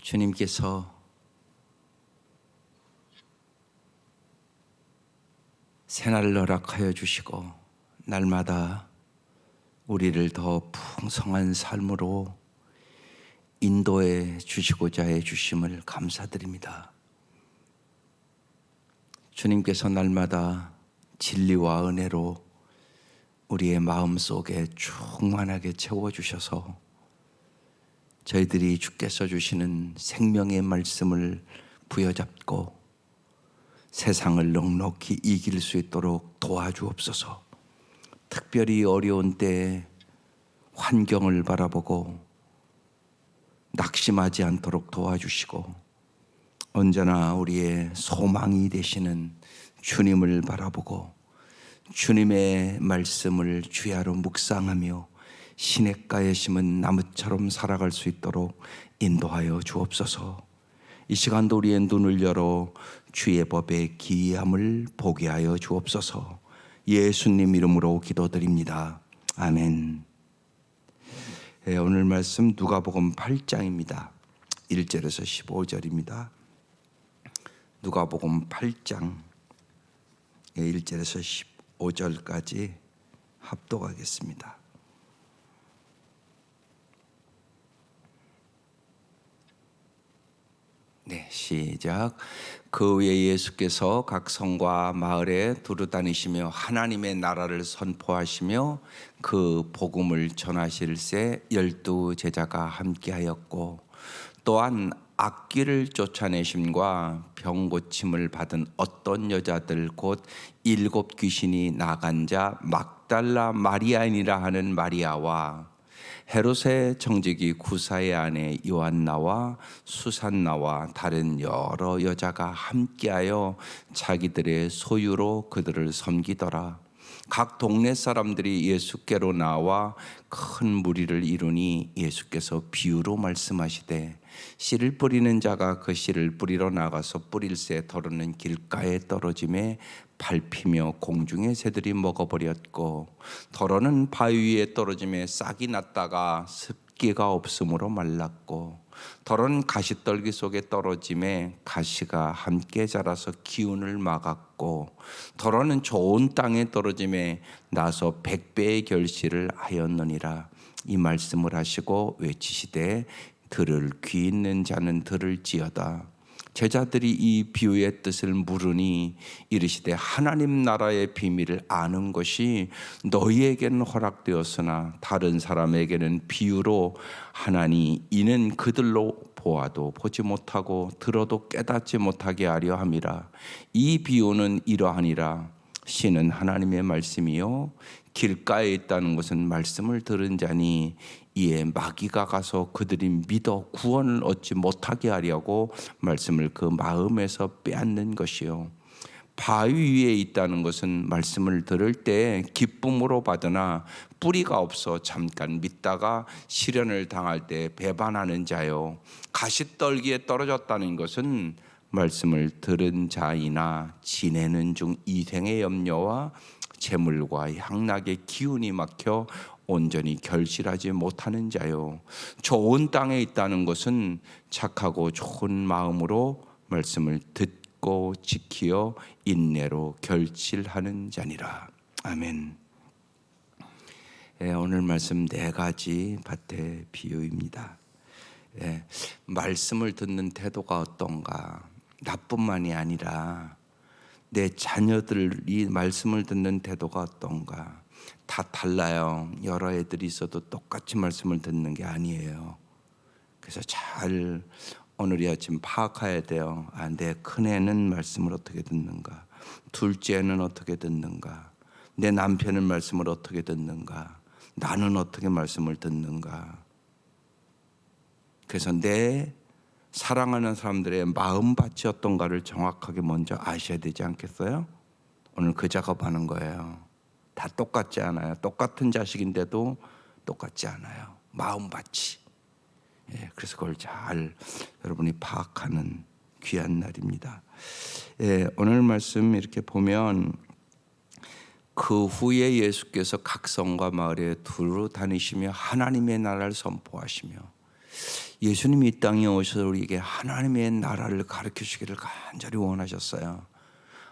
주님께서 새날을 허락하여 주시고 날마다 우리를 더 풍성한 삶으로 인도해 주시고자 해 주심을 감사드립니다. 주님께서 날마다 진리와 은혜로 우리의 마음속에 충만하게 채워주셔서 저희들이 주께서 주시는 생명의 말씀을 부여잡고 세상을 넉넉히 이길 수 있도록 도와주옵소서. 특별히 어려운 때에 환경을 바라보고 낙심하지 않도록 도와주시고 언제나 우리의 소망이 되시는 주님을 바라보고 주님의 말씀을 주야로 묵상하며 시냇가에 심은 나무처럼 살아갈 수 있도록 인도하여 주옵소서. 이 시간도 우리의 눈을 열어 주의 법의 기이함을 보게 하여 주옵소서. 예수님 이름으로 기도드립니다. 아멘. 오늘 말씀 누가복음 8장입니다. 1절에서 15절입니다. 누가복음 8장 1절에서 15절까지 합독하겠습니다. 네, 시작. 그 후에 예수께서 각 성과 마을에 두루 다니시며 하나님의 나라를 선포하시며 그 복음을 전하실새 12 제자가 함께하였고 또한 악귀를 쫓아내심과 병 고침을 받은 어떤 여자들 곧 7 귀신이 나간 자 막달라 마리아인이라 하는 마리아와 헤롯의 청지기 구사의 아내 요한나와 수산나와 다른 여러 여자가 함께하여 자기들의 소유로 그들을 섬기더라. 각 동네 사람들이 예수께로 나와 큰 무리를 이루니 예수께서 비유로 말씀하시되 씨를 뿌리는 자가 그 씨를 뿌리러 나가서 뿌릴새 더러는 길가에 떨어짐에 밟히며 공중의 새들이 먹어버렸고 더러는 바위 위에 떨어짐에 싹이 났다가 습기가 없으므로 말랐고 더러는 가시떨기 속에 떨어짐에 가시가 함께 자라서 기운을 막았고 더러는 좋은 땅에 떨어짐에 나서 100배의 결실을 하였느니라. 이 말씀을 하시고 외치시되 들을 귀 있는 자는 들을지어다. 제자들이 이 비유의 뜻을 물으니 이르시되 하나님 나라의 비밀을 아는 것이 너희에게는 허락되었으나 다른 사람에게는 비유로 하나니 이는 그들로 보아도 보지 못하고 들어도 깨닫지 못하게 하려 함이라. 이 비유는 이러하니라. 씨는 하나님의 말씀이요 길가에 있다는 것은 말씀을 들은 자니 이에 마귀가 가서 그들이 믿어 구원을 얻지 못하게 하려고 말씀을 그 마음에서 빼앗는 것이요 바위 위에 있다는 것은 말씀을 들을 때 기쁨으로 받으나 뿌리가 없어 잠깐 믿다가 시련을 당할 때 배반하는 자요 가시떨기에 떨어졌다는 것은 말씀을 들은 자이나 지내는 중 이생의 염려와 재물과 향락의 기운이 막혀 온전히 결실하지 못하는 자요 좋은 땅에 있다는 것은 착하고 좋은 마음으로 말씀을 듣고 지키어 인내로 결실하는 자니라. 아멘. 오늘 말씀 4가지 밭의 비유입니다. 말씀을 듣는 태도가 어떤가? 나뿐만이 아니라 내 자녀들이 말씀을 듣는 태도가 어떤가? 다 달라요. 여러 애들이 있어도 똑같이 말씀을 듣는 게 아니에요. 그래서 잘 오늘 이 아침 파악해야 돼요. 내 큰애는 말씀을 어떻게 듣는가? 둘째는 어떻게 듣는가? 내 남편은 말씀을 어떻게 듣는가? 나는 어떻게 말씀을 듣는가? 그래서 내 사랑하는 사람들의 마음밭이 어떤가를 정확하게 먼저 아셔야 되지 않겠어요? 오늘 그 작업하는 거예요. 다 똑같지 않아요. 똑같은 자식인데도 똑같지 않아요. 마음밭이. 그래서 그걸 잘 여러분이 파악하는 귀한 날입니다. 오늘 말씀 이렇게 보면 그 후에 예수께서 각 성과 마을에 두루 다니시며 하나님의 나라를 선포하시며 예수님이 이 땅에 오셔서 우리에게 하나님의 나라를 가르쳐 주기를 간절히 원하셨어요.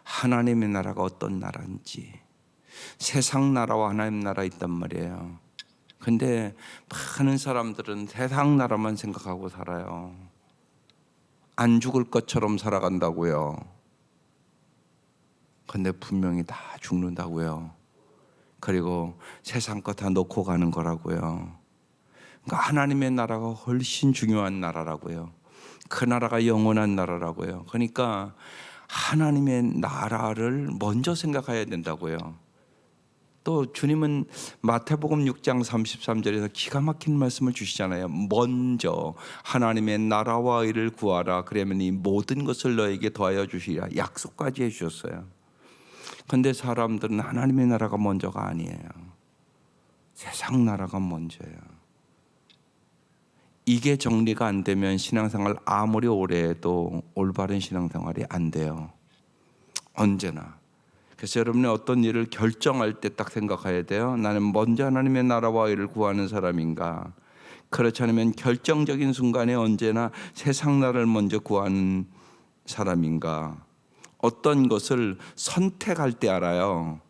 하나님의 나라가 어떤 나라인지. 세상 나라와 하나님 나라 있단 말이에요. 근데 많은 사람들은 세상 나라만 생각하고 살아요. 안 죽을 것처럼 살아간다고요. 근데 분명히 다 죽는다고요. 그리고 세상 거 다 놓고 가는 거라고요. 그러니까 하나님의 나라가 훨씬 중요한 나라라고요. 그 나라가 영원한 나라라고요. 그러니까 하나님의 나라를 먼저 생각해야 된다고요. 또 주님은 마태복음 6장 33절에서 기가 막힌 말씀을 주시잖아요. 먼저 하나님의 나라와 의를 구하라. 그러면 이 모든 것을 너에게 더하여 주시리라. 약속까지 해주셨어요. 그런데 사람들은 하나님의 나라가 먼저가 아니에요. 세상 나라가 먼저예요. 이게 정리가 안 되면 신앙생활 아무리 오래 해도 올바른 신앙생활이 안 돼요. 언제나. 그래서 여러분이 어떤 일을 결정할 때 딱 생각해야 돼요. 나는 먼저 하나님의 나라와 의를 구하는 사람인가? 그렇지 않으면 결정적인 순간에 언제나 세상 나라를 먼저 구하는 사람인가? 어떤 것을 선택할 때 알아요.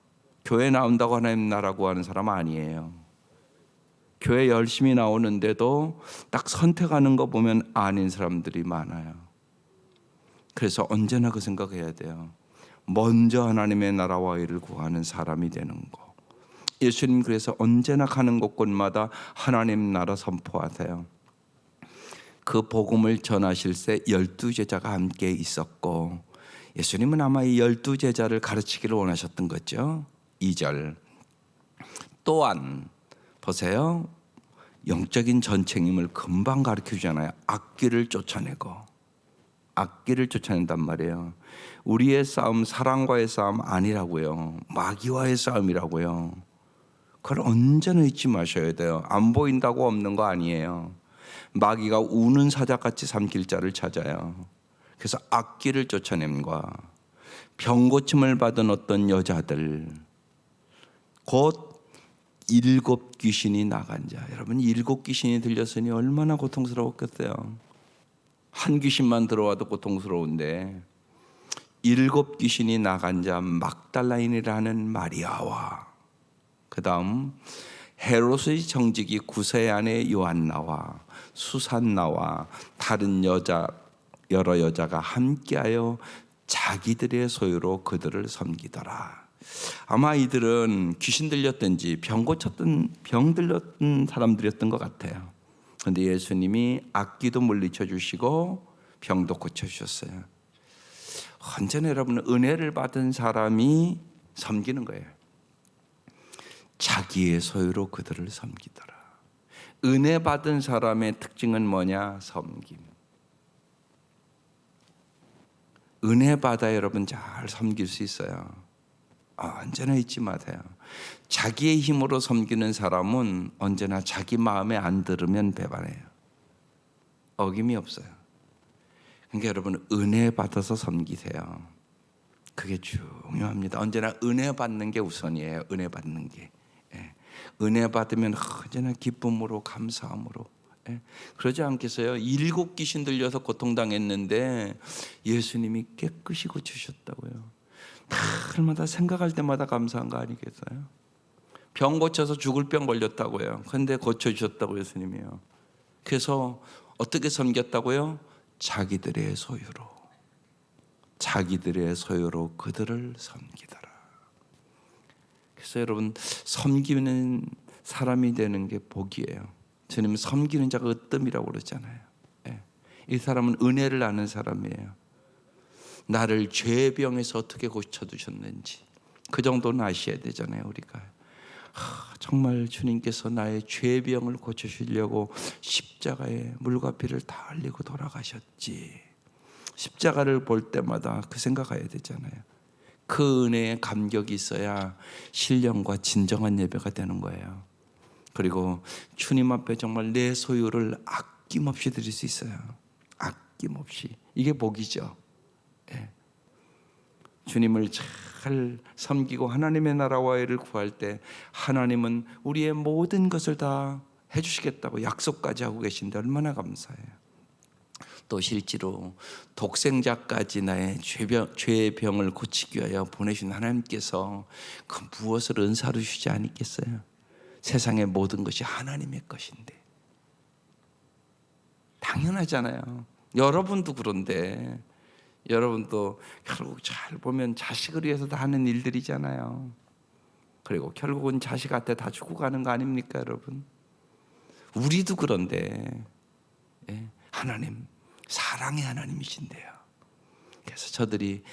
교회 나온다고 하나님 나라 구하는 사람 아니에요. 교회 열심히 나오는데도 딱 선택하는 거 보면 아닌 사람들이 많아요. 그래서 언제나 그 생각해야 돼요. 먼저 하나님의 나라와 의를 구하는 사람이 되는 거. 예수님 그래서 언제나 가는 곳곳마다 하나님 나라 선포하세요. 그 복음을 전하실 때 12제자가 함께 있었고 예수님은 아마 이 12제자를 가르치기를 원하셨던 거죠. 2절 또한 보세요. 영적인 전쟁임을 금방 가르쳐주잖아요. 악기를 쫓아낸단 말이에요. 우리의 싸움 사랑과의 싸움 아니라고요. 마귀와의 싸움이라고요. 그걸 언제나 잊지 마셔야 돼요. 안 보인다고 없는 거 아니에요. 마귀가 우는 사자같이 삼킬 자를 찾아요. 그래서 악기를 쫓아냄과 병고침을 받은 어떤 여자들 곧 7 귀신이 나간 자. 여러분 7 귀신이 들렸으니 얼마나 고통스러웠겠어요. 한 귀신만 들어와도 고통스러운데 7 귀신이 나간 자 막달라인이라는 마리아와 그 다음 헤롯의 정직이 구세안의 요한나와 수산나와 다른 여러 여자가 함께하여 자기들의 소유로 그들을 섬기더라. 아마 이들은 귀신 들렸든지 병 들렸던 사람들이었던 것 같아요. 그런데 예수님이 악기도 물리쳐 주시고 병도 고쳐 주셨어요. 언제나 여러분 은혜를 받은 사람이 섬기는 거예요. 자기의 소유로 그들을 섬기더라. 은혜 받은 사람의 특징은 뭐냐? 섬김. 은혜 받아 여러분 잘 섬길 수 있어요. 언제나 잊지 마세요. 자기의 힘으로 섬기는 사람은 언제나 자기 마음에 안 들으면 배반해요. 어김이 없어요. 그러니까 여러분 은혜 받아서 섬기세요. 그게 중요합니다. 언제나 은혜 받는 게 우선이에요. 은혜 받는 게. 은혜 받으면 언제나 기쁨으로 감사함으로. 그러지 않겠어요? 7 귀신 들려서 고통당했는데 예수님이 깨끗이 고치셨다고요. 날마다 생각할 때마다 감사한 거 아니겠어요? 병 고쳐서 죽을 병 걸렸다고요. 그런데 고쳐주셨다고 예수님이요. 그래서 어떻게 섬겼다고요? 자기들의 소유로 그들을 섬기더라. 그래서 여러분 섬기는 사람이 되는 게 복이에요. 주님은 섬기는 자가 으뜸이라고 그러잖아요. 이 사람은 은혜를 아는 사람이에요. 나를 죄의 병에서 어떻게 고쳐주셨는지 그 정도는 아셔야 되잖아요. 우리가 정말 주님께서 나의 죄의 병을 고쳐주시려고 십자가에 물과 피를 다 흘리고 돌아가셨지. 십자가를 볼 때마다 그 생각해야 되잖아요. 그 은혜에 감격이 있어야 신령과 진정한 예배가 되는 거예요. 그리고 주님 앞에 정말 내 소유를 아낌없이 드릴 수 있어요. 아낌없이. 이게 복이죠. 주님을 잘 섬기고 하나님의 나라와 의를 구할 때 하나님은 우리의 모든 것을 다 해주시겠다고 약속까지 하고 계신데 얼마나 감사해요. 또 실제로 독생자까지 나의 죄의 병을 고치기 위하여 보내신 하나님께서 그 무엇을 은사로 주지 않겠어요? 세상의 모든 것이 하나님의 것인데. 당연하잖아요. 여러분도 그런데, 여러분도 결국 잘 보면 자식을 위해서 다 하는 일들이잖아요. 그리고 결국은 자식한테 다 주고 가는 거 아닙니까, 여러분? 우리도 그런데 하나님, 사랑의 하나님이신데요. 그래서 저들이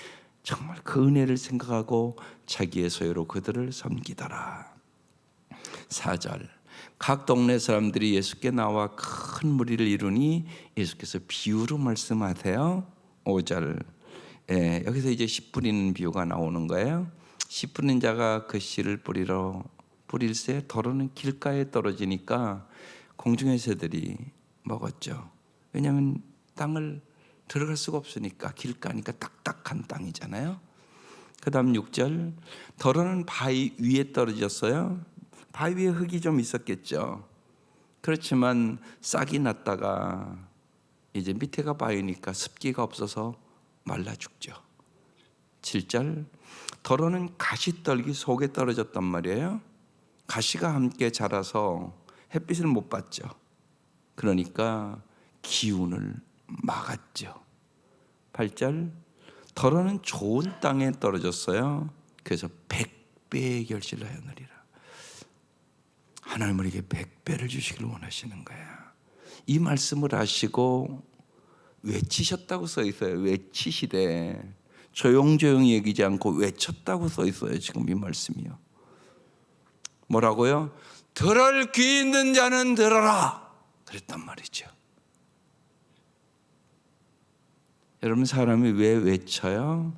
정말 그 은혜를 생각하고 자기의 소유로 그들을 섬기더라. 4절, 각 동네 사람들이 예수께 나와 큰 무리를 이루니 예수께서 비유로 말씀하세요. 5절, 여기서 이제 씨 뿌리는 비유가 나오는 거예요. 씨 뿌리는 자가 그 씨를 뿌릴새 더러는 길가에 떨어지니까 공중의 새들이 먹었죠. 왜냐하면 땅을 들어갈 수가 없으니까, 길가니까 딱딱한 땅이잖아요. 그 다음 6절, 더러는 바위 위에 떨어졌어요. 바위 위에 흙이 좀 있었겠죠. 그렇지만 싹이 났다가 이제 밑에가 바위니까 습기가 없어서 말라 죽죠. 7절, 더러는 가시떨기 속에 떨어졌단 말이에요. 가시가 함께 자라서 햇빛을 못 받죠. 그러니까 기운을 막았죠. 8절, 더러는 좋은 땅에 떨어졌어요. 그래서 100배의 결실을 하였느니라. 하나님 우리에게 100배를 주시기를 원하시는 거야. 이 말씀을 하시고 외치셨다고 써 있어요. 외치시되, 조용조용히 얘기지 않고 외쳤다고 써 있어요. 지금 이 말씀이요. 뭐라고요? 들을 귀 있는 자는 들어라 그랬단 말이죠. 여러분, 사람이 왜 외쳐요?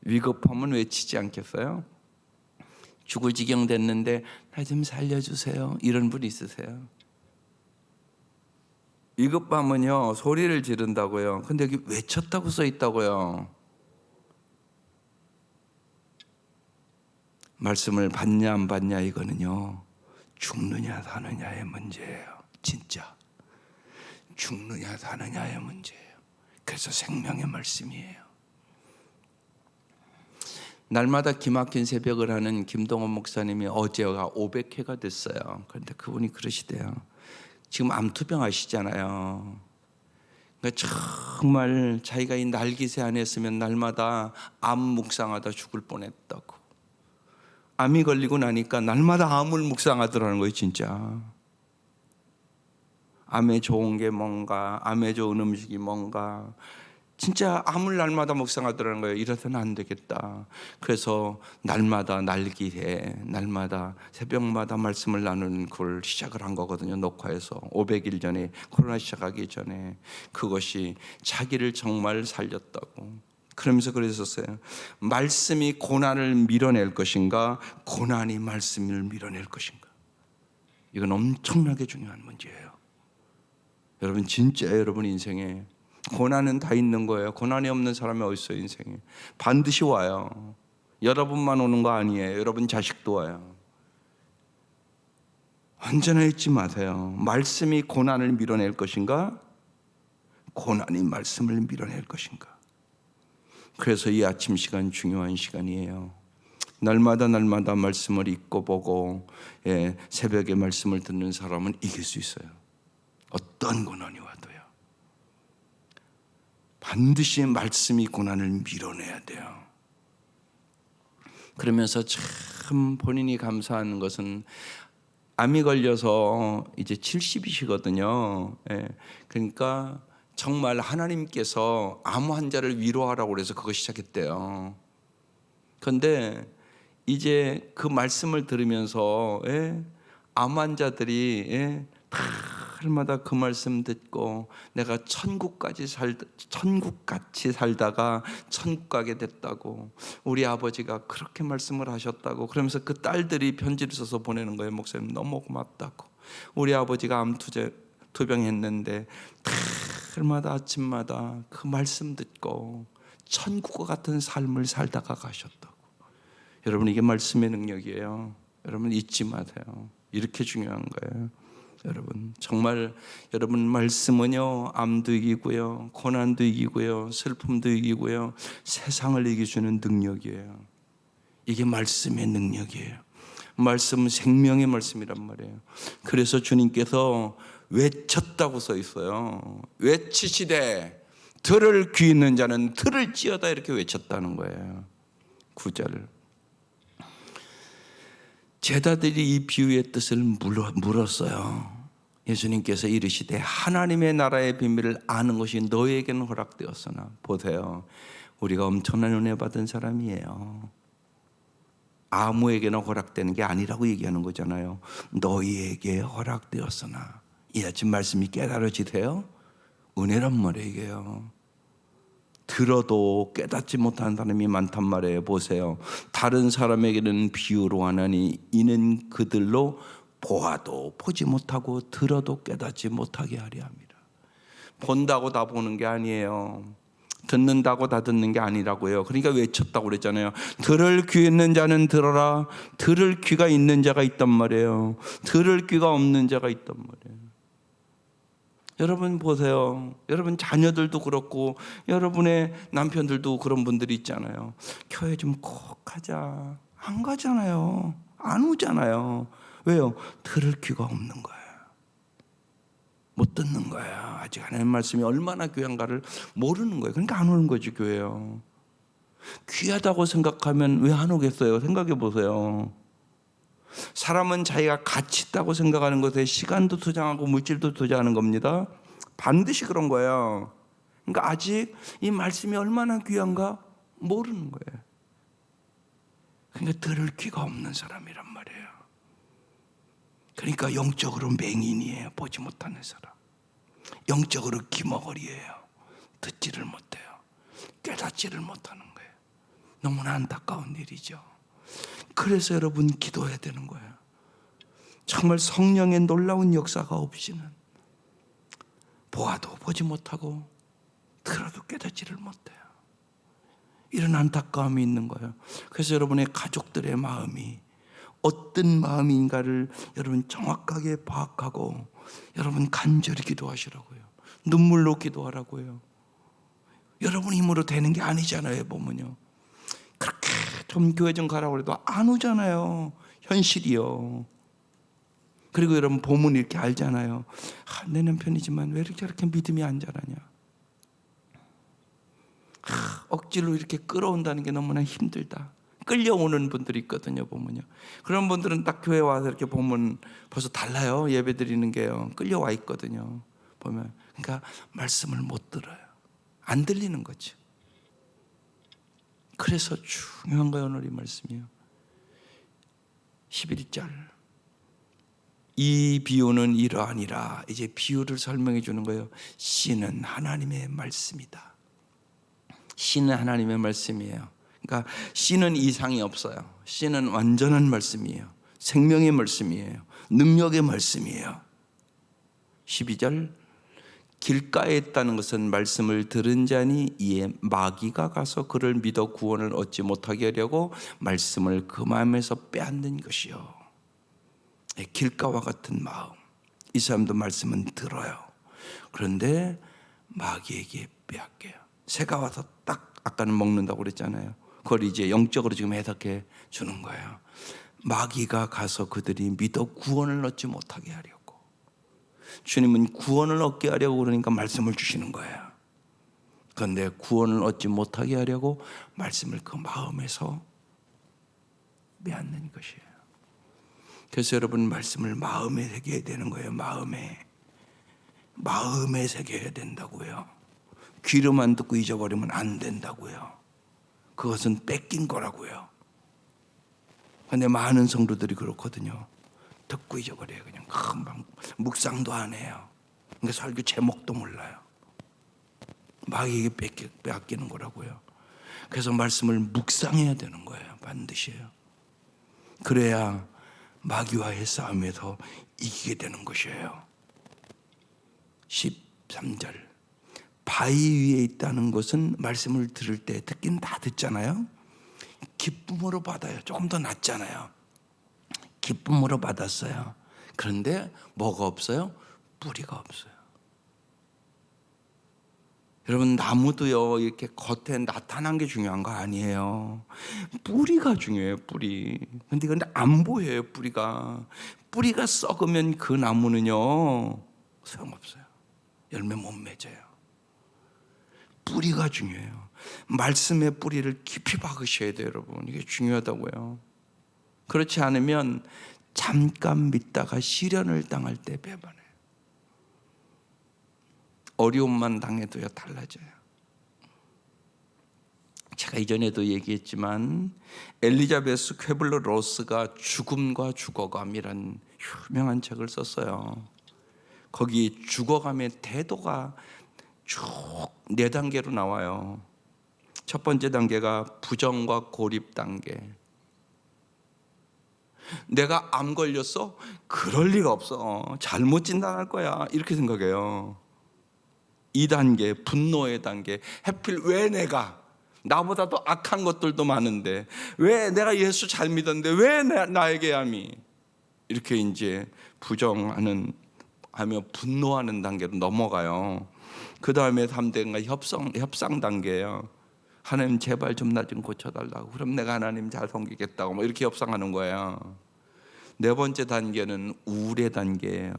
위급하면 외치지 않겠어요? 죽을 지경 됐는데 나 좀 살려주세요, 이런 분 있으세요? 위급하면요 소리를 지른다고요. 근데 여기 외쳤다고 써 있다고요. 말씀을 받냐 안 받냐 이거는요 죽느냐 사느냐의 문제예요. 진짜 죽느냐 사느냐의 문제예요. 그래서 생명의 말씀이에요. 날마다 기막힌 새벽을 하는 김동원 목사님이 어제가 500회가 됐어요. 그런데 그분이 그러시대요. 지금 암투병 하시잖아요. 그러니까 정말 자기가 이 날기새 안에 있으면 날마다 암 묵상하다 죽을 뻔했다고. 암이 걸리고 나니까 날마다 암을 묵상하더라는 거예요. 진짜 암에 좋은 게 뭔가, 암에 좋은 음식이 뭔가, 진짜 암을 날마다 묵상하더라는 거예요. 이래서는 안 되겠다. 그래서 날마다 날기새, 날마다 새벽마다 말씀을 나누는 걸 시작을 한 거거든요. 녹화해서 500일 전에, 코로나 시작하기 전에. 그것이 자기를 정말 살렸다고. 그러면서 그랬었어요. 말씀이 고난을 밀어낼 것인가, 고난이 말씀을 밀어낼 것인가. 이건 엄청나게 중요한 문제예요. 여러분, 진짜 여러분 인생에 고난은 다 있는 거예요. 고난이 없는 사람이 어디 있어요? 인생에 반드시 와요. 여러분만 오는 거 아니에요. 여러분 자식도 와요. 언제나 잊지 마세요. 말씀이 고난을 밀어낼 것인가, 고난이 말씀을 밀어낼 것인가. 그래서 이 아침 시간 중요한 시간이에요. 날마다 말씀을 읽고 보고 새벽에 말씀을 듣는 사람은 이길 수 있어요. 어떤 고난이 와도요. 반드시 말씀이 고난을 밀어내야 돼요. 그러면서 참 본인이 감사한 것은 암이 걸려서 이제 70이시거든요. 그러니까 정말 하나님께서 암 환자를 위로하라고 그래서 그거 시작했대요. 그런데 이제 그 말씀을 들으면서 암 환자들이 날마다 그 말씀 듣고 내가 천국같이 살다가 천국 가게 됐다고, 우리 아버지가 그렇게 말씀을 하셨다고. 그러면서 그 딸들이 편지를 써서 보내는 거예요. 목사님 너무 고맙다고. 우리 아버지가 투병했는데 날마다 아침마다 그 말씀 듣고 천국과 같은 삶을 살다가 가셨다고. 여러분, 이게 말씀의 능력이에요. 여러분 잊지 마세요. 이렇게 중요한 거예요. 여러분 정말 여러분 말씀은요 암도 이기고요 고난도 이기고요 슬픔도 이기고요 세상을 이기주는 능력이에요. 이게 말씀의 능력이에요. 말씀은 생명의 말씀이란 말이에요. 그래서 주님께서 외쳤다고 써 있어요. 외치시되 들을 귀 있는 자는 들을지어다 이렇게 외쳤다는 거예요. 9절. 제자들이 이 비유의 뜻을 물었어요. 예수님께서 이르시되 하나님의 나라의 비밀을 아는 것이 너희에게는 허락되었으나 보세요. 우리가 엄청난 은혜 받은 사람이에요. 아무에게나 허락되는 게 아니라고 얘기하는 거잖아요. 너희에게 허락되었으나 이 아침 말씀이 깨달아지세요? 은혜란 말이에요. 들어도 깨닫지 못하는 사람이 많단 말이에요. 보세요. 다른 사람에게는 비유로 하나니 이는 그들로 보아도 보지 못하고 들어도 깨닫지 못하게 하려 합니다. 본다고 다 보는 게 아니에요. 듣는다고 다 듣는 게 아니라고요. 그러니까 외쳤다고 그랬잖아요. 들을 귀 있는 자는 들어라. 들을 귀가 있는 자가 있단 말이에요. 들을 귀가 없는 자가 있단 말이에요. 여러분 보세요. 여러분 자녀들도 그렇고 여러분의 남편들도 그런 분들이 있잖아요. 교회 좀 꼭 가자. 안 가잖아요. 안 오잖아요. 왜요? 들을 귀가 없는 거예요. 못 듣는 거예요. 아직 하나님 말씀이 얼마나 귀한가를 모르는 거예요. 그러니까 안 오는 거지 교회요. 귀하다고 생각하면 왜 안 오겠어요? 생각해 보세요. 사람은 자기가 가치 있다고 생각하는 것에 시간도 투자하고 물질도 투자하는 겁니다. 반드시 그런 거예요. 그러니까 아직 이 말씀이 얼마나 귀한가 모르는 거예요. 그러니까 들을 귀가 없는 사람이란 말이에요. 그러니까 영적으로 맹인이에요. 보지 못하는 사람. 영적으로 기머거리예요. 듣지를 못해요. 깨닫지를 못하는 거예요. 너무나 안타까운 일이죠. 그래서 여러분 기도해야 되는 거예요. 정말 성령의 놀라운 역사가 없이는 보아도 보지 못하고 들어도 깨닫지를 못해요. 이런 안타까움이 있는 거예요. 그래서 여러분의 가족들의 마음이 어떤 마음인가를 여러분 정확하게 파악하고 여러분 간절히 기도하시라고요. 눈물로 기도하라고요. 여러분 힘으로 되는 게 아니잖아요. 보면요. 그렇게 좀 교회 좀 가라고 해도 안 오잖아요. 현실이요. 그리고 여러분 보면 이렇게 알잖아요. 내 남편이지만 왜 이렇게 저렇게 믿음이 안 자라냐. 억지로 이렇게 끌어온다는 게 너무나 힘들다. 끌려오는 분들이 있거든요. 보면요. 그런 분들은 딱 교회 와서 이렇게 보면 벌써 달라요. 예배 드리는 게요. 끌려와 있거든요. 보면. 그러니까 말씀을 못 들어요. 안 들리는 거죠. 그래서 중요한 거예요. 오늘 이 말씀이요. 11절. 이 비유는 이러하니라. 이제 비유를 설명해 주는 거예요. 씨는 하나님의 말씀이다. 씨는 하나님의 말씀이에요. 그러니까 씨는 이상이 없어요. 씨는 완전한 말씀이에요. 생명의 말씀이에요. 능력의 말씀이에요. 12절. 길가에 있다는 것은 말씀을 들은 자니 이에 마귀가 가서 그를 믿어 구원을 얻지 못하게 하려고 말씀을 그 마음에서 빼앗는 것이요. 길가와 같은 마음. 이 사람도 말씀은 들어요. 그런데 마귀에게 빼앗겨요. 새가 와서 딱 아까는 먹는다고 그랬잖아요. 그걸 이제 영적으로 지금 해석해 주는 거예요. 마귀가 가서 그들이 믿어 구원을 얻지 못하게 하려고. 주님은 구원을 얻게 하려고 그러니까 말씀을 주시는 거예요. 그런데 구원을 얻지 못하게 하려고 말씀을 그 마음에서 빼앗는 것이에요. 그래서 여러분 말씀을 마음에 새겨야 되는 거예요. 마음에 새겨야 된다고요. 귀로만 듣고 잊어버리면 안 된다고요. 그것은 뺏긴 거라고요. 그런데 많은 성도들이 그렇거든요. 듣고 잊어버려요. 그냥 금방 묵상도 안 해요. 그러니까 설교 제목도 몰라요. 마귀에게 빼앗기는 거라고요. 그래서 말씀을 묵상해야 되는 거예요. 반드시요. 그래야 마귀와의 싸움에서 이기게 되는 것이에요. 13절. 바위 위에 있다는 것은 말씀을 들을 때 듣긴 다 듣잖아요. 기쁨으로 받아요. 조금 더 낫잖아요. 기쁨으로 받았어요. 그런데 뭐가 없어요? 뿌리가 없어요. 여러분, 나무도요, 이렇게 겉에 나타난 게 중요한 거 아니에요. 뿌리가 중요해요, 뿌리. 근데 이건 안 보여요, 뿌리가. 뿌리가 썩으면 그 나무는요, 소용없어요. 열매 못 맺어요. 뿌리가 중요해요. 말씀의 뿌리를 깊이 박으셔야 돼요, 여러분. 이게 중요하다고요. 그렇지 않으면 잠깐 믿다가 시련을 당할 때 배반해요. 어려움만 당해도요, 달라져요. 제가 이전에도 얘기했지만 엘리자베스 쾌블러 로스가 죽음과 죽어감이란 유명한 책을 썼어요. 거기 죽어감의 태도가 쭉 4단계로 나와요. 첫 번째 단계가 부정과 고립 단계. 내가 암 걸렸어? 그럴 리가 없어. 잘못 진단할 거야. 이렇게 생각해요. 2단계, 분노의 단계. 하필 왜 내가? 나보다 더 악한 것들도 많은데 왜 내가 예수 잘 믿었는데 왜 나에게 암이? 이렇게 이제 부정하는 하며 분노하는 단계로 넘어가요. 그 다음에 3단계가 협상 단계예요. 하나님 제발 좀 나 좀 고쳐달라고. 그럼 내가 하나님 잘 섬기겠다고 뭐 이렇게 협상하는 거예요. 4번째 단계는 우울의 단계예요.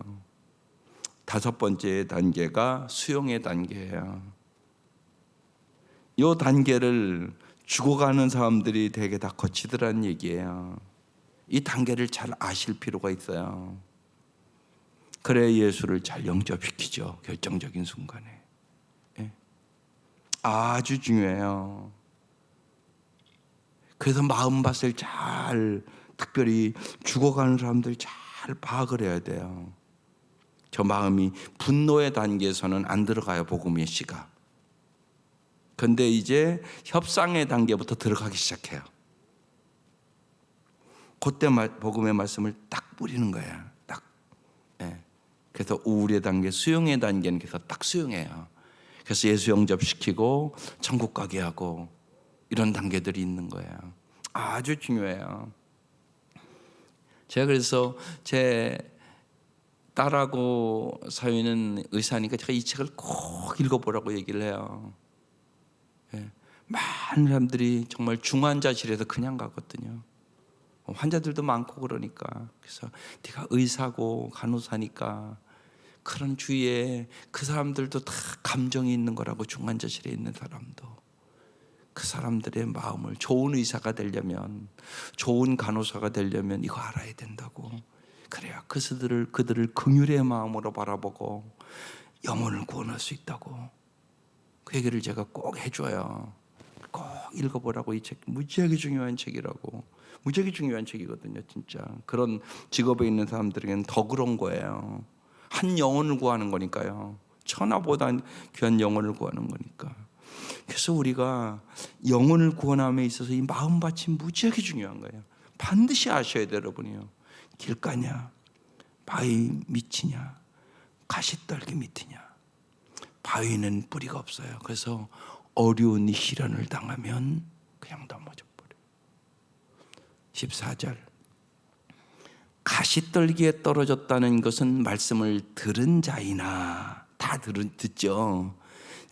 5번째 단계가 수용의 단계예요. 이 단계를 죽어가는 사람들이 되게 다 거치더라는 얘기예요. 이 단계를 잘 아실 필요가 있어요. 그래야 예수를 잘 영접시키죠. 결정적인 순간에. 예. 아주 중요해요. 그래서 마음밭을 잘, 특별히 죽어가는 사람들 잘 파악을 해야 돼요. 저 마음이 분노의 단계에서는 안 들어가요, 복음의 씨가. 근데 이제 협상의 단계부터 들어가기 시작해요. 그때 복음의 말씀을 딱 뿌리는 거예요. 딱. 예. 그래서 우울의 단계, 수용의 단계는 그래서 딱 수용해요. 그래서 예수 영접시키고 천국 가게 하고 이런 단계들이 있는 거예요. 아주 중요해요. 제가 그래서 제 딸하고 사위는 의사니까 제가 이 책을 꼭 읽어보라고 얘기를 해요. 예. 많은 사람들이 정말 중환자실에서 그냥 가거든요. 환자들도 많고 그러니까. 그래서 네가 의사고 간호사니까 그런 주위에 그 사람들도 다 감정이 있는 거라고. 중환자실에 있는 사람도 그 사람들의 마음을, 좋은 의사가 되려면, 좋은 간호사가 되려면 이거 알아야 된다고. 그래야 그들을 긍휼의 마음으로 바라보고 영혼을 구원할 수 있다고. 그 얘기를 제가 꼭 해줘요. 꼭 읽어보라고. 이 책 무지하게 중요한 책이라고. 무지하게 중요한 책이거든요, 진짜. 그런 직업에 있는 사람들에게는 더 그런 거예요. 한 영혼을 구하는 거니까요. 천하보다 귀한 영혼을 구하는 거니까. 그래서 우리가 영혼을 구원함에 있어서 이 마음밭이 무지하게 중요한 거예요. 반드시 아셔야 돼요, 여러분이요. 길가냐, 바위 밑이냐, 가시떨기 밑이냐. 바위는 뿌리가 없어요. 그래서 어려운 시련을 당하면 그냥 넘어져 버려요. 14절. 가시떨기에 떨어졌다는 것은 말씀을 들은 자이나, 다 듣죠.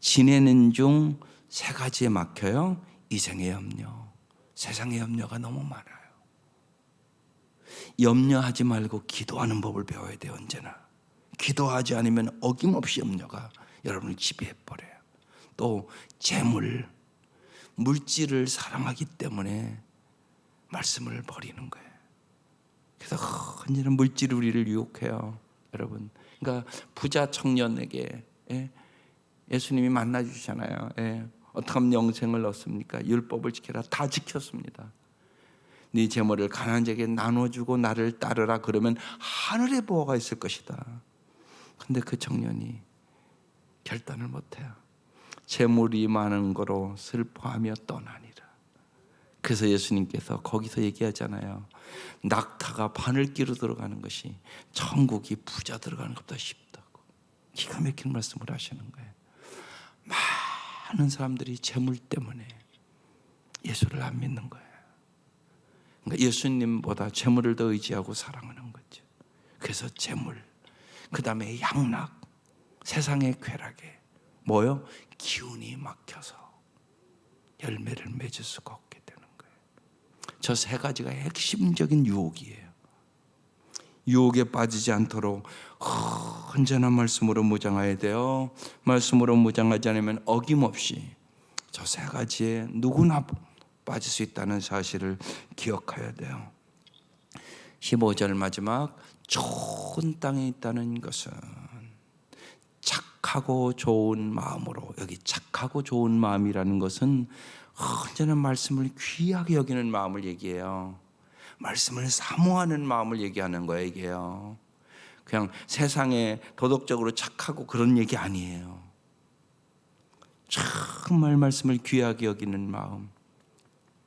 지내는 중 3가지에 막혀요. 이생의 염려. 세상의 염려가 너무 많아요. 염려하지 말고 기도하는 법을 배워야 돼요. 언제나 기도하지 않으면 어김없이 염려가 여러분을 지배해버려요. 또 재물, 물질을 사랑하기 때문에 말씀을 버리는 거예요. 그래서 언제나 물질이 우리를 유혹해요, 여러분. 그러니까 부자 청년에게 예수님이 만나주시잖아요. 어떻게 하면 영생을 얻습니까? 율법을 지켜라. 다 지켰습니다. 네 재물을 가난한 자에게 나눠주고 나를 따르라. 그러면 하늘의 보화가 있을 것이다. 근데 그 청년이 결단을 못해요. 재물이 많은 거로 슬퍼하며 떠나니라. 그래서 예수님께서 거기서 얘기하잖아요. 낙타가 바늘기로 들어가는 것이 천국이 부자 들어가는 것보다 쉽다고. 기가 막힌 말씀을 하시는 거예요. 많은 사람들이 재물 때문에 예수를 안 믿는 거예요. 그러니까 예수님보다 재물을 더 의지하고 사랑하는 거죠. 그래서 재물, 그 다음에 양락, 세상의 쾌락에 뭐요? 기운이 막혀서 열매를 맺을 수가 없게 되는 거예요. 저 세 가지가 핵심적인 유혹이에요. 유혹에 빠지지 않도록 언제나 말씀으로 무장해야 돼요. 말씀으로 무장하지 않으면 어김없이 저 세 가지에 누구나 빠질 수 있다는 사실을 기억해야 돼요. 15절 마지막, 좋은 땅에 있다는 것은 착하고 좋은 마음으로, 여기 착하고 좋은 마음이라는 것은 언제나 말씀을 귀하게 여기는 마음을 얘기해요. 말씀을 사모하는 마음을 얘기하는 거예요, 이게요. 그냥 세상에 도덕적으로 착하고 그런 얘기 아니에요. 정말 말씀을 귀하게 여기는 마음,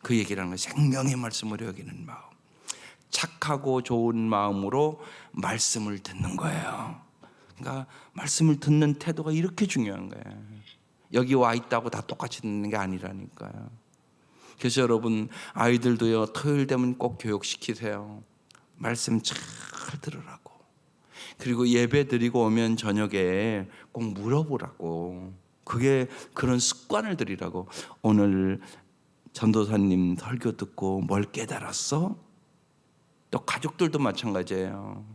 그 얘기라는 거예요. 생명의 말씀으로 여기는 마음, 착하고 좋은 마음으로 말씀을 듣는 거예요. 그러니까 말씀을 듣는 태도가 이렇게 중요한 거예요. 여기 와 있다고 다 똑같이 듣는 게 아니라니까요. 그래서 여러분, 아이들도요, 토요일 되면 꼭 교육시키세요. 말씀 잘 들으라고. 그리고 예배 드리고 오면 저녁에 꼭 물어보라고. 그게 그런 습관을 들이라고. 오늘 전도사님 설교 듣고 뭘 깨달았어? 또 가족들도 마찬가지예요.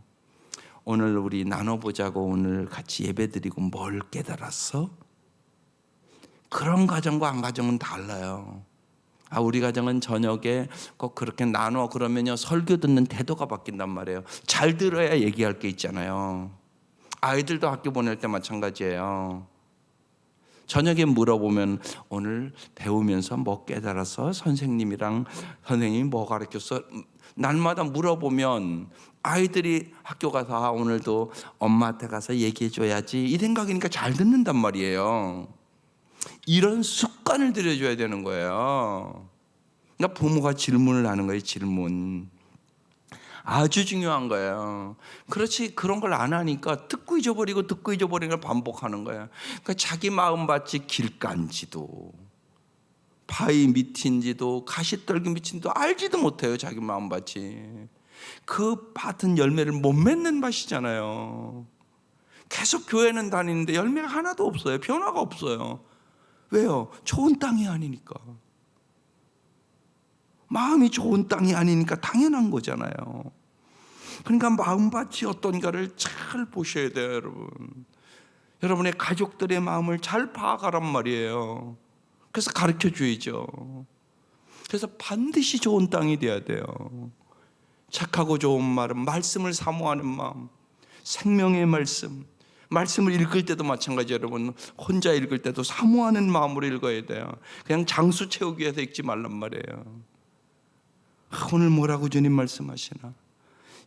오늘 우리 나눠보자고 오늘 같이 예배 드리고 뭘 깨달았어? 그런 가정과 안 가정은 달라요. 우리 가정은 저녁에 꼭 그렇게 나눠 그러면요, 설교 듣는 태도가 바뀐단 말이에요. 잘 들어야 얘기할 게 있잖아요. 아이들도 학교 보낼 때 마찬가지예요. 저녁에 물어보면 오늘 배우면서 뭐 깨달아서 선생님이랑 선생님이 뭐 가르쳤어? 날마다 물어보면 아이들이 학교 가서 오늘도 엄마한테 가서 얘기해 줘야지 이 생각이니까 잘 듣는단 말이에요. 이런 습관을 들여줘야 되는 거예요. 그러니까 부모가 질문을 하는 거예요. 질문. 아주 중요한 거예요. 그렇지, 그런 걸 안 하니까 듣고 잊어버리고 듣고 잊어버리는 걸 반복하는 거예요. 그러니까 자기 마음밭이 길간지도 바위 밑인지도 가시떨기 밑인지도 알지도 못해요. 자기 마음밭이. 그 밭은 열매를 못 맺는 밭이잖아요. 계속 교회는 다니는데 열매가 하나도 없어요. 변화가 없어요. 왜요? 좋은 땅이 아니니까. 마음이 좋은 땅이 아니니까 당연한 거잖아요. 그러니까 마음밭이 어떤가를 잘 보셔야 돼요, 여러분. 여러분의 가족들의 마음을 잘 파악하란 말이에요. 그래서 가르쳐 줘야죠. 그래서 반드시 좋은 땅이 돼야 돼요. 착하고 좋은 말은 말씀을 사모하는 마음, 생명의 말씀. 말씀을 읽을 때도 마찬가지, 여러분. 혼자 읽을 때도 사모하는 마음으로 읽어야 돼요. 그냥 장수 채우기 위해서 읽지 말란 말이에요. 오늘 뭐라고 주님 말씀하시나?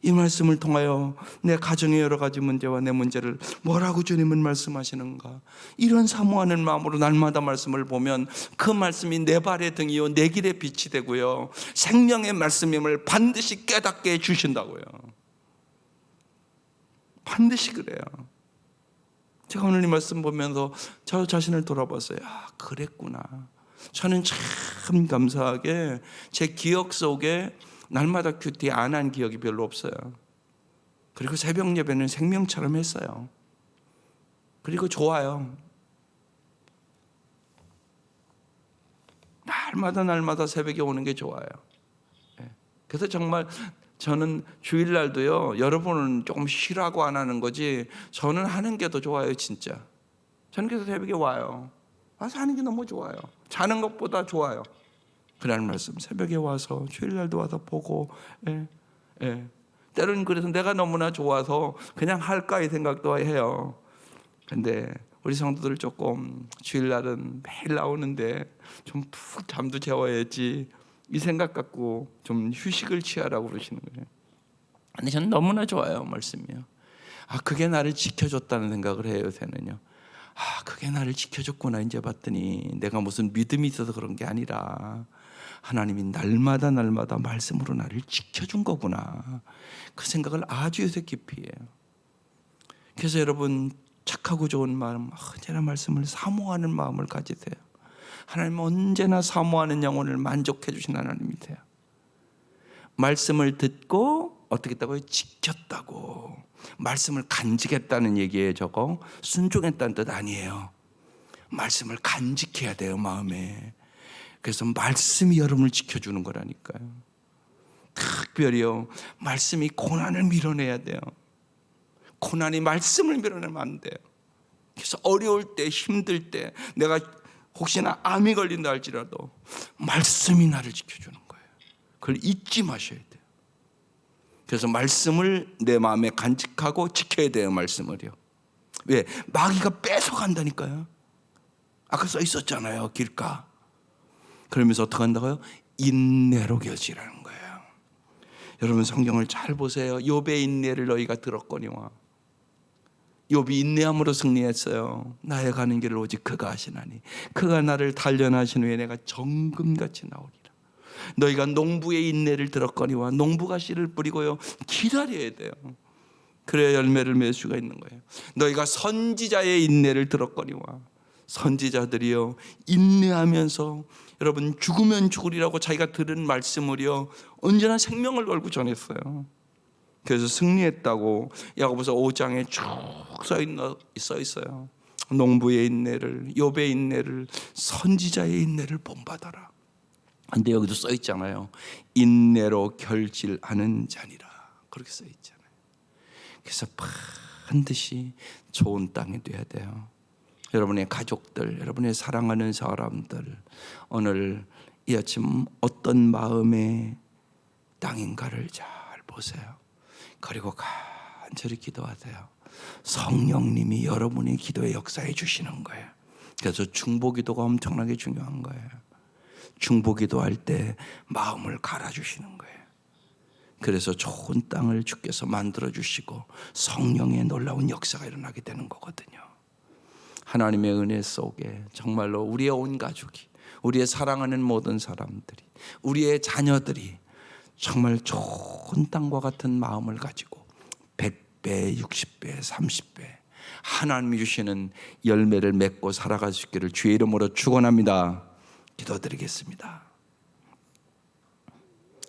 이 말씀을 통하여 내 가정의 여러 가지 문제와 내 문제를 뭐라고 주님은 말씀하시는가? 이런 사모하는 마음으로 날마다 말씀을 보면 그 말씀이 내 발의 등이요 내 길의 빛이 되고요, 생명의 말씀임을 반드시 깨닫게 해주신다고요. 반드시 그래요. 제가 오늘 이 말씀 보면서 저 자신을 돌아봤어요. 그랬구나. 저는 참 감사하게 제 기억 속에 날마다 큐티 안 한 기억이 별로 없어요. 그리고 새벽 예배는 생명처럼 했어요. 그리고 좋아요. 날마다 새벽에 오는 게 좋아요. 그래서 정말 저는 주일날도요, 여러분은 조금 쉬라고 안 하는 거지 저는 하는 게 더 좋아요, 진짜. 저는 그래서 새벽에 와요. 와서 하는 게 너무 좋아요. 자는 것보다 좋아요. 그날 말씀 새벽에 와서 주일날도 와서 보고, 때로는 그래서 내가 너무나 좋아서 그냥 할까 이 생각도 해요. 근데 우리 성도들 조금 주일날은 매일 나오는데 좀 푹 잠도 재워야지 이 생각 갖고 좀 휴식을 취하라고 그러시는 거예요. 근데 저는 너무나 좋아요, 말씀이요. 그게 나를 지켜줬다는 생각을 해요, 요새는요. 그게 나를 지켜줬구나. 이제 봤더니 내가 무슨 믿음이 있어서 그런 게 아니라 하나님이 날마다 말씀으로 나를 지켜준 거구나. 그 생각을 아주 요새 깊이 해요. 그래서 여러분, 착하고 좋은 마음, 언제나 말씀을 사모하는 마음을 가지세요. 하나님은 언제나 사모하는 영혼을 만족해 주신 하나님이세요. 말씀을 듣고 어떻게 했다고요? 지켰다고. 말씀을 간직했다는 얘기예요. 저거 순종했다는 뜻 아니에요. 말씀을 간직해야 돼요, 마음에. 그래서 말씀이 여러분을 지켜주는 거라니까요. 특별히요, 말씀이 고난을 밀어내야 돼요. 고난이 말씀을 밀어내면 안 돼요. 그래서 어려울 때, 힘들 때, 내가 혹시나 암이 걸린다 할지라도 말씀이 나를 지켜주는 거예요. 그걸 잊지 마셔야 돼요. 그래서 말씀을 내 마음에 간직하고 지켜야 돼요. 말씀을요. 왜? 마귀가 뺏어간다니까요. 아까 써 있었잖아요. 길가. 그러면서 어떻게 한다고요? 인내로 겨지라는 거예요. 여러분 성경을 잘 보세요. 욥의 인내를 너희가 들었거니와. 욥이 인내함으로 승리했어요. 나의 가는 길을 오직 그가 하시나니 그가 나를 단련하신 후에 내가 정금같이 나오리라. 너희가 농부의 인내를 들었거니와. 농부가 씨를 뿌리고요, 기다려야 돼요. 그래야 열매를 맺을 수가 있는 거예요. 너희가 선지자의 인내를 들었거니와. 선지자들이요, 인내하면서 여러분 죽으면 죽으리라고 자기가 들은 말씀을요 언제나 생명을 걸고 전했어요. 그래서 승리했다고 야고보서 5장에 쭉 써 있어요. 농부의 인내를, 욥의 인내를, 선지자의 인내를 본받아라. 근데 여기도 써 있잖아요. 인내로 결실하는 자니라. 그렇게 써 있잖아요. 그래서 반드시 좋은 땅이 돼야 돼요. 여러분의 가족들, 여러분의 사랑하는 사람들, 오늘 이 아침 어떤 마음의 땅인가를 잘 보세요. 그리고 간절히 기도하세요. 성령님이 여러분의 기도에 역사해 주시는 거예요. 그래서 중보기도가 엄청나게 중요한 거예요. 중보기도할 때 마음을 갈아주시는 거예요. 그래서 좋은 땅을 주께서 만들어 주시고 성령의 놀라운 역사가 일어나게 되는 거거든요. 하나님의 은혜 속에 정말로 우리의 온 가족이, 우리의 사랑하는 모든 사람들이, 우리의 자녀들이 정말 좋은 땅과 같은 마음을 가지고 100배, 60배, 30배 하나님이 주시는 열매를 맺고 살아갈 수 있기를 주의 이름으로 축원합니다. 기도드리겠습니다.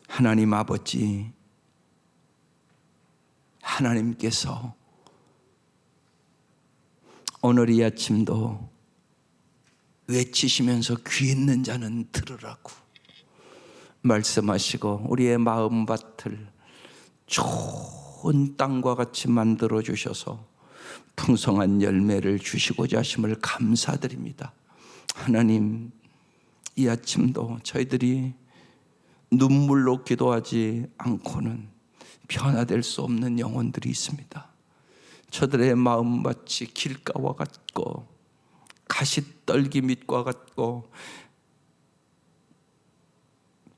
하나님 아버지, 하나님께서 오늘 이 아침도 외치시면서 귀 있는 자는 들으라고 말씀하시고 우리의 마음밭을 좋은 땅과 같이 만들어 주셔서 풍성한 열매를 주시고자 하심을 감사드립니다. 하나님, 이 아침도 저희들이 눈물로 기도하지 않고는 변화될 수 없는 영혼들이 있습니다. 저들의 마음밭이 길가와 같고 가시떨기 밑과 같고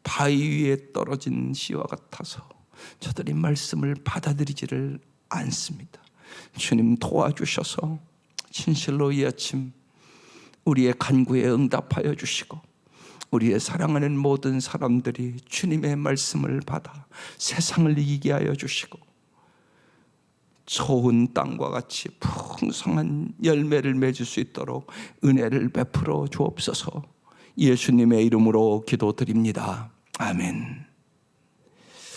바위 위에 떨어진 씨와 같아서 저들이 말씀을 받아들이지를 않습니다. 주님 도와주셔서 진실로 이 아침 우리의 간구에 응답하여 주시고 우리의 사랑하는 모든 사람들이 주님의 말씀을 받아 세상을 이기게 하여 주시고 좋은 땅과 같이 풍성한 열매를 맺을 수 있도록 은혜를 베풀어 주옵소서. 예수님의 이름으로 기도드립니다. 아멘.